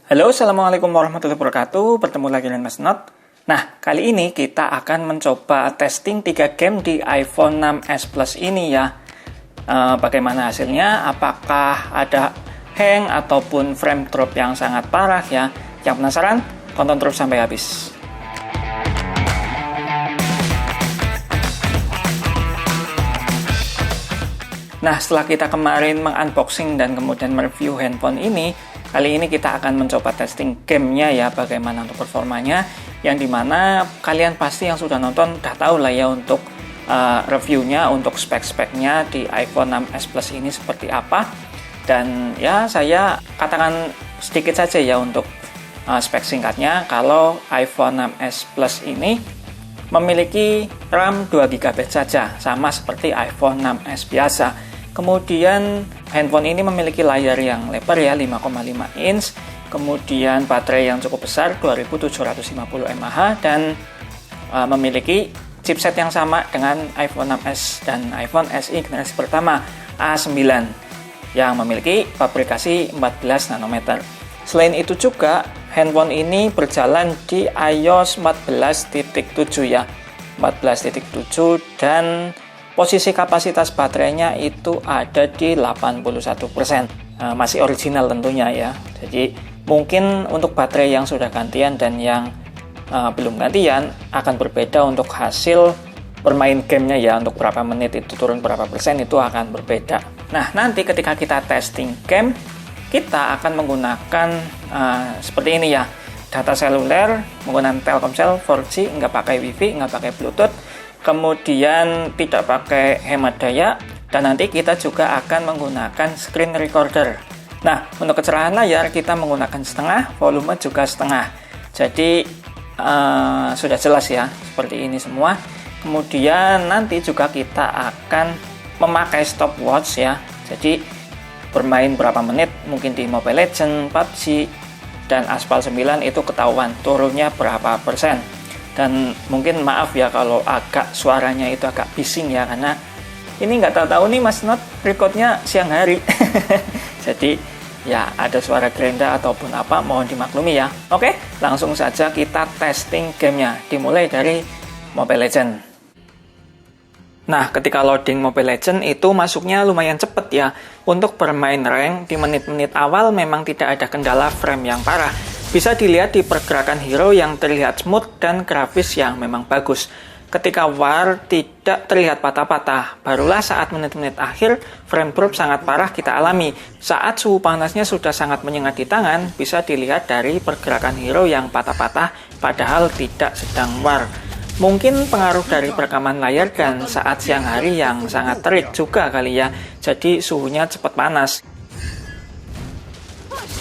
Halo, Assalamualaikum warahmatullahi wabarakatuh. Bertemu lagi dengan Mas Not. Nah, kali ini kita akan mencoba testing 3 game di iPhone 6s Plus ini ya. Bagaimana hasilnya? Apakah ada hang ataupun frame drop yang sangat parah ya? Yang penasaran? Tonton terus sampai habis. Nah, setelah kita kemarin mengunboxing dan kemudian mereview handphone ini, kali ini kita akan mencoba testing gamenya ya, bagaimana untuk performanya, yang dimana kalian pasti yang sudah nonton udah tahu lah ya untuk reviewnya, untuk spek-speknya di iPhone 6s Plus ini seperti apa. Dan ya saya katakan sedikit saja ya untuk spek singkatnya, kalau iPhone 6s Plus ini memiliki RAM 2GB saja, sama seperti iPhone 6s biasa. Kemudian handphone ini memiliki layar yang lebar ya, 5,5 inch. Kemudian baterai yang cukup besar, 2750 mAh, dan memiliki chipset yang sama dengan iPhone 6s dan iPhone SE generasi pertama A9 yang memiliki fabrikasi 14 nanometer. Selain itu juga handphone ini berjalan di iOS 14.7 ya, 14.7, dan posisi kapasitas baterainya itu ada di 81%. Masih original tentunya ya. Jadi mungkin untuk baterai yang sudah gantian dan yang belum gantian akan berbeda untuk hasil bermain gamenya ya, untuk berapa menit itu turun berapa persen itu akan berbeda. Nah, nanti ketika kita testing game, kita akan menggunakan seperti ini ya, data seluler menggunakan Telkomsel 4G, nggak pakai WiFi, nggak pakai Bluetooth, kemudian tidak pakai hemat daya, dan nanti kita juga akan menggunakan screen recorder. Nah, untuk kecerahan layar kita menggunakan setengah, volume juga setengah. Jadi sudah jelas ya, seperti ini semua. Kemudian nanti juga kita akan memakai stopwatch ya. Jadi bermain berapa menit, mungkin di Mobile Legends, PUBG, dan Aspal 9 itu ketahuan turunnya berapa persen. Dan mungkin maaf ya kalau agak suaranya itu agak bising ya, karena ini nggak tahu-tahu nih Mas Not recordnya siang hari. Jadi ya ada suara gerenda ataupun apa, mohon dimaklumi ya. Oke, langsung saja kita testing gamenya, dimulai dari Mobile Legends. Nah, ketika loading Mobile Legends itu masuknya lumayan cepet ya. Untuk bermain rank di menit-menit awal memang tidak ada kendala frame yang parah. Bisa dilihat di pergerakan hero yang terlihat smooth dan grafis yang memang bagus. Ketika war tidak terlihat patah-patah, barulah saat menit-menit akhir frame drop sangat parah kita alami. Saat suhu panasnya sudah sangat menyengat di tangan, bisa dilihat dari pergerakan hero yang patah-patah padahal tidak sedang war. Mungkin pengaruh dari perekaman layar dan saat siang hari yang sangat terik juga kali ya, jadi suhunya cepat panas.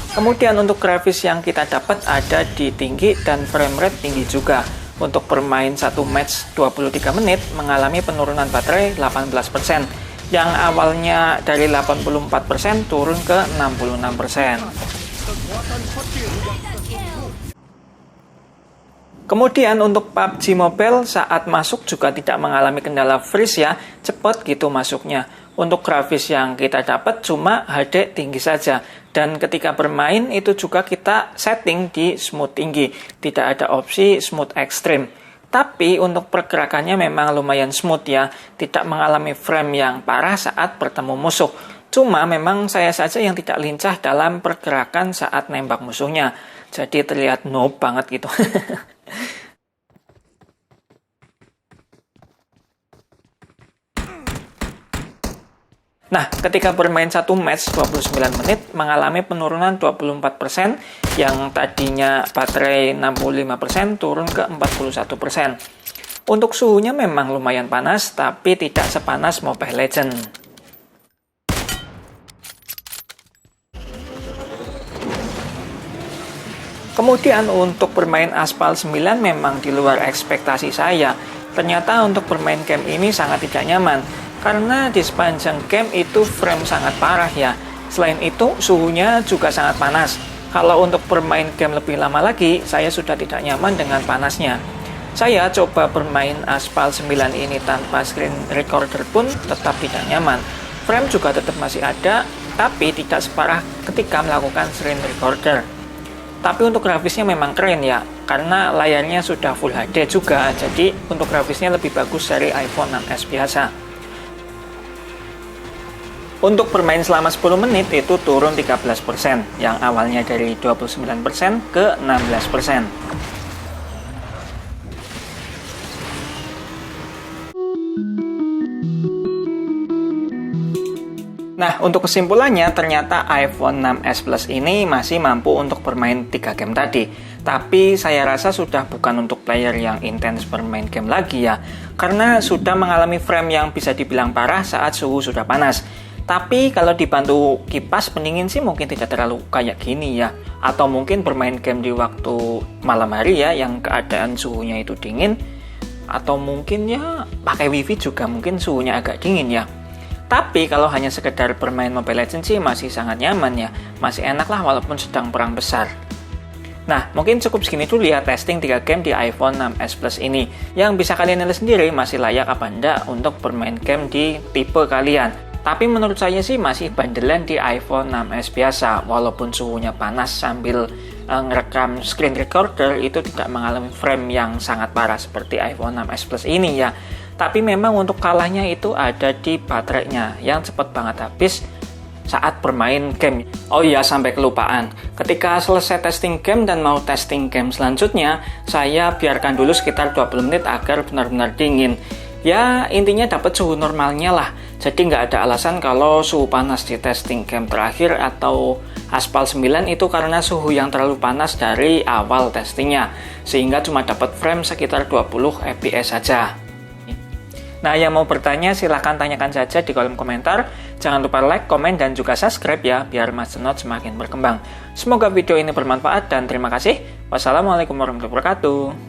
Kemudian untuk grafis yang kita dapat ada di tinggi dan frame rate tinggi juga. Untuk bermain satu match 23 menit mengalami penurunan baterai 18%, yang awalnya dari 84% turun ke 66%. Kemudian untuk PUBG Mobile saat masuk juga tidak mengalami kendala freeze ya, cepat gitu masuknya. Untuk grafis yang kita dapat cuma HD tinggi saja, dan ketika bermain itu juga kita setting di smooth tinggi, tidak ada opsi smooth extreme. Tapi untuk pergerakannya memang lumayan smooth ya, tidak mengalami frame yang parah saat bertemu musuh. Cuma memang saya saja yang tidak lincah dalam pergerakan saat nembak musuhnya, jadi terlihat noob banget gitu. Nah, ketika bermain satu match 29 menit mengalami penurunan 24%, yang tadinya baterai 65% turun ke 41%. Untuk suhunya memang lumayan panas, tapi tidak sepanas Mobile Legends. Kemudian untuk bermain Aspal 9 memang di luar ekspektasi saya. Ternyata untuk bermain game ini sangat tidak nyaman, karena di sepanjang game itu frame sangat parah ya. Selain itu suhunya juga sangat panas. Kalau untuk bermain game lebih lama lagi, saya sudah tidak nyaman dengan panasnya. Saya coba bermain Aspal 9 ini tanpa screen recorder pun tetap tidak nyaman. Frame juga tetap masih ada, tapi tidak separah ketika melakukan screen recorder. Tapi untuk grafisnya memang keren ya, karena layarnya sudah Full HD juga, jadi untuk grafisnya lebih bagus dari iPhone 6s biasa. Untuk bermain selama 10 menit itu turun 13%, yang awalnya dari 29% ke 16%. Nah, untuk kesimpulannya, ternyata iPhone 6s Plus ini masih mampu untuk bermain 3 game tadi. Tapi saya rasa sudah bukan untuk player yang intens bermain game lagi ya, karena sudah mengalami frame yang bisa dibilang parah saat suhu sudah panas. Tapi kalau dibantu kipas pendingin sih mungkin tidak terlalu kayak gini ya. Atau mungkin bermain game di waktu malam hari ya, yang keadaan suhunya itu dingin. Atau mungkin ya pakai wifi juga mungkin suhunya agak dingin ya. Tapi kalau hanya sekedar bermain Mobile Legends sih masih sangat nyaman ya. Masih enak lah walaupun sedang perang besar. Nah, mungkin cukup segini dulu ya testing 3 game di iPhone 6s Plus ini. Yang bisa kalian nilai sendiri masih layak apa enggak untuk bermain game di tipe kalian. Tapi menurut saya sih masih bandelan di iPhone 6s biasa. Walaupun suhunya panas sambil ngerekam screen recorder itu tidak mengalami frame yang sangat parah seperti iPhone 6s Plus ini ya. Tapi memang untuk kalahnya itu ada di baterainya yang cepat banget habis saat bermain game. Oh iya, sampai kelupaan. Ketika selesai testing game dan mau testing game selanjutnya, saya biarkan dulu sekitar 20 menit agar benar-benar dingin. Ya, intinya dapat suhu normalnya lah. Jadi nggak ada alasan kalau suhu panas di testing game terakhir atau Aspal 9 itu karena suhu yang terlalu panas dari awal testingnya. Sehingga cuma dapat frame sekitar 20 fps saja. Nah, yang mau bertanya silahkan tanyakan saja di kolom komentar. Jangan lupa like, komen, dan juga subscribe ya, biar Masternode semakin berkembang. Semoga video ini bermanfaat dan terima kasih. Wassalamualaikum warahmatullahi wabarakatuh.